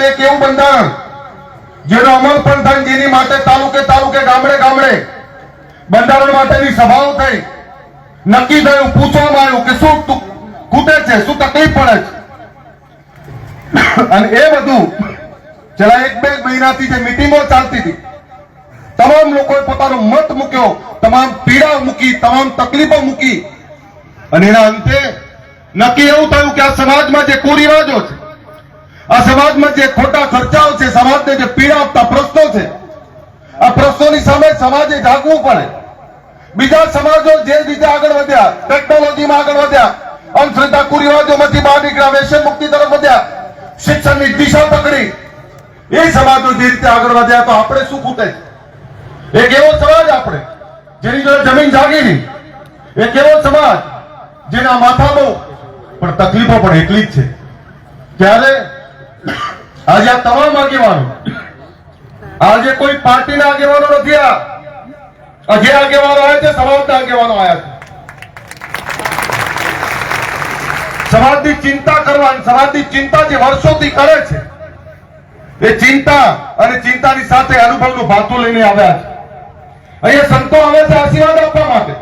એક એવું બંધારણ જેનો અમલ પણ થાય, જેની માટે તાલુકે તાલુકે ગામડે ગામડે બંધારણ માટેની સભાઓ થઈ, નક્કી થયું, પૂછવામાં આવ્યું કે શું ખૂટે છે, શું તકલીફ પડે છે, અને એ બધું છેલ્લા 1-2 મહિનાથી જે મીટિંગો ચાલતી હતી, તમામ લોકોએ પોતાનો મત મૂક્યો, તમામ પીડા મૂકી, તમામ તકલીફો મૂકી, અને એના અંતે નક્કી એવું થયું કે આ સમાજમાં જે કુરિવાજો છે, આ સમાજમાં જે ખોટા ખર્ચાઓ છે, સમાજને જે પીડા આપતા પ્રશ્નો છે, આ પ્રશ્નોની સામે સમાજે જાગવું પડે. બીજા સમાજો જે રીતે આગળ વધ્યા, ટેકનોલોજીમાં આગળ વધ્યા, અંધશ્રદ્ધા કુરિવાજોમાંથી બહાર નીકળ્યા, વ્યસન મુક્તિ તરફ વધ્યા, શિક્ષણની દિશા પકડી, એ સમાજો જે રીતે આગળ વધ્યા, તો આપણે શું ખૂટે છે? એક એવો સમાજ આપણે જેની જોડે જમીન જાગીરી, એક એવો સમાજ જેના માથા બહુ પણ તકલીફો પણ એટલી જ છે. ત્યારે આજે આ તમામ આગેવાનો, આજે કોઈ પાર્ટીના આગેવાનો નથી, આ જે આગેવાનો આવ્યા છે સમાજના આગેવાનો આવ્યા છે. સમાજની ચિંતા કરવાની, સમાજની ચિંતા જે વર્ષોથી કરે છે, એ ચિંતા અને ચિંતાની સાથે અનુભવનું ભાથું લઈને આવ્યા છે. અહીંયા સંતો આવે છે આશીર્વાદ આપવા માટે.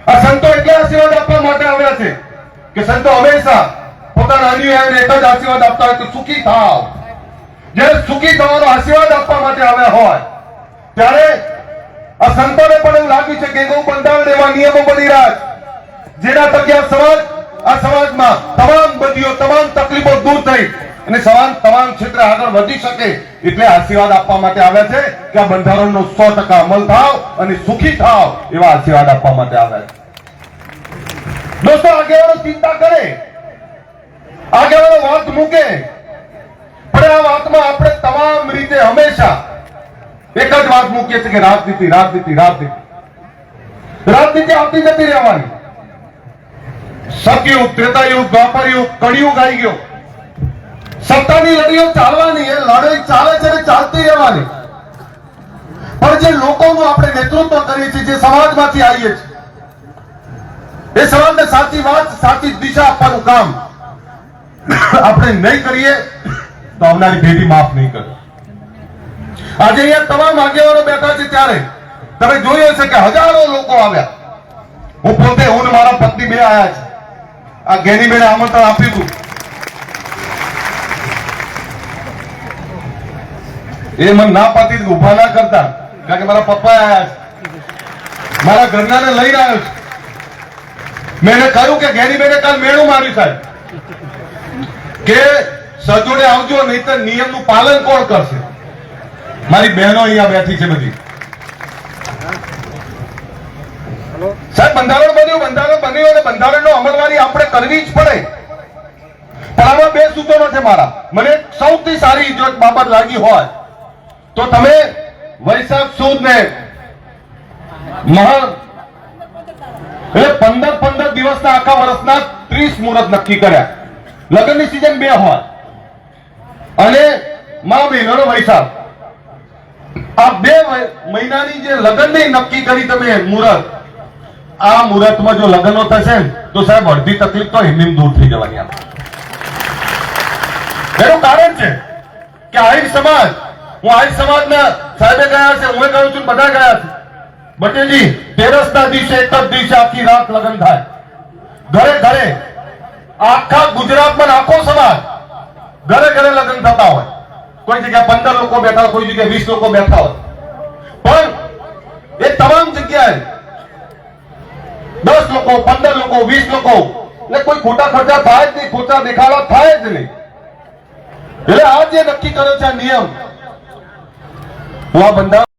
આ સંતો એટલે આશીર્વાદ આપવા માટે આવ્યા છે કે સંતો હંમેશા પોતાના અનુયાયીને એક જ આશીર્વાદ આપતા હોય કે સુખી થાવ. જ્યારે સુખી થવાનો આશીર્વાદ આપવા માટે આવ્યા હોય, ત્યારે આ સંતોને પણ એવું લાગ્યું છે કે એવું બંધારણ, એવા નિયમો બની રહ્યા છે જેના થકી આ સમાજમાં તમામ બધીઓ, તમામ તકલીફો દૂર થઈ અને તમામ ક્ષેત્રે આગળ વધી શકે, એટલે આશીર્વાદ આપવા માટે આવ્યા છે કે આ બંધારણનો 100% અમલ થાવ અને સુખી થાવ, એવા આશીર્વાદ આપવા માટે આવ્યા છે. દોસ્તો, આગેવાનો ચિંતા કરે, આગેવાનો વાત મૂકે, પણ આ વાતમાં આપણે તમામ રીતે હંમેશા એક જ વાત મૂકીએ છીએ કે રાજનીતિ, રાજનીતિ, રાજનીતિ, રાજનીતિ આવતી જતી રહેવાની. સતયુગ, ત્રેતાયુગ, દ્વાપરયુગ, કળિયુગ આવી ગયો. સત્તાની લડીઓ ચાલવાની, એ લડાઈ ચાલે છે ને ચાલતી રહેવાની. પણ જે લોકોનું આપણે નેતૃત્વ કરીએ છીએ, જે સમાજમાંથી આવીએ છીએ, એ સમાજને સાચી વાત, સાચી દિશા આપવાનું કામ આપણે નહીં કરીએ તો આવનારી પેઢી માફ નહીં કરે. આજે અહીંયા તમામ આગેવાનો બેઠા છે, ત્યારે તમે જોયું હશે કે હજારો લોકો આવ્યા. હું પોતે, હું ને મારા પત્ની બે આવ્યા છે. આ ગેનીબેને આમંત્રણ આપ્યું હતું. એ મને ના પાતી ઉભા ના કરતા, કારણ કે મારા પપ્પા આવ્યા છે, મારા ઘરનાને લઈને આવ્યો છે. મેં એને કહ્યું કે ગેનીબેને કાલ મેળું માર્યું સાહેબ, કે સજોડે આવજો, નહીંતર નિયમનું પાલન કોણ કરશે? મારી બહેનો અહીંયા બેઠી છે બધી. સાહેબ, બંધારણ બન્યું અને બંધારણનો અમલવારી આપણે કરવી જ પડે. પણ આમાં 2 સૂચનો છે મારા. મને સૌથી સારી જો એક બાબત લાગી હોય તો તમે વૈશાખ સુદ ને મહા, એટલે 15 દિવસના આખા વર્ષના 30 મુહૂર્ત નક્કી કર્યા. લગ્નની સિઝન 2 હોય અને મા મહિનાનો વૈશાખ, આ 2 મહિનાની જે લગ્નની નક્કી કરી તમે મુહૂર્ત, આ મુહૂર્તમાં જો લગ્નો થશે ને તો સાહેબ અડધી તકલીફ તો હિમીમ દૂર થઈ જવાની. એનું કારણ છે કે આહિર સમાજ, હું આહિર સમાજના સાહેબે ગયા છે, હું કહ્યું છું, બધા ગયા છે. બટેજી 13ના દિવસે, એક જ દિવસે આખી રાત લગ્ન થાય, ઘરે ઘરે, આખા ગુજરાતમાં આખો સમાજ ઘરે ઘરે લગ્ન થતા હોય. કોઈ જગ્યાએ 15 લોકો બેઠા હોય, કોઈ જગ્યાએ 20 લોકો બેઠા હોય, પણ એ તમામ જગ્યાએ 10 લોકો, 15 લોકો, 20 લોકો, એટલે કોઈ ખોટા ખર્ચા થાય જ નહીં, ખોટા દેખાડા થાય જ નહીં. એટલે આ જે નક્કી કર્યો છે આ નિયમ, હું આ બંધારણ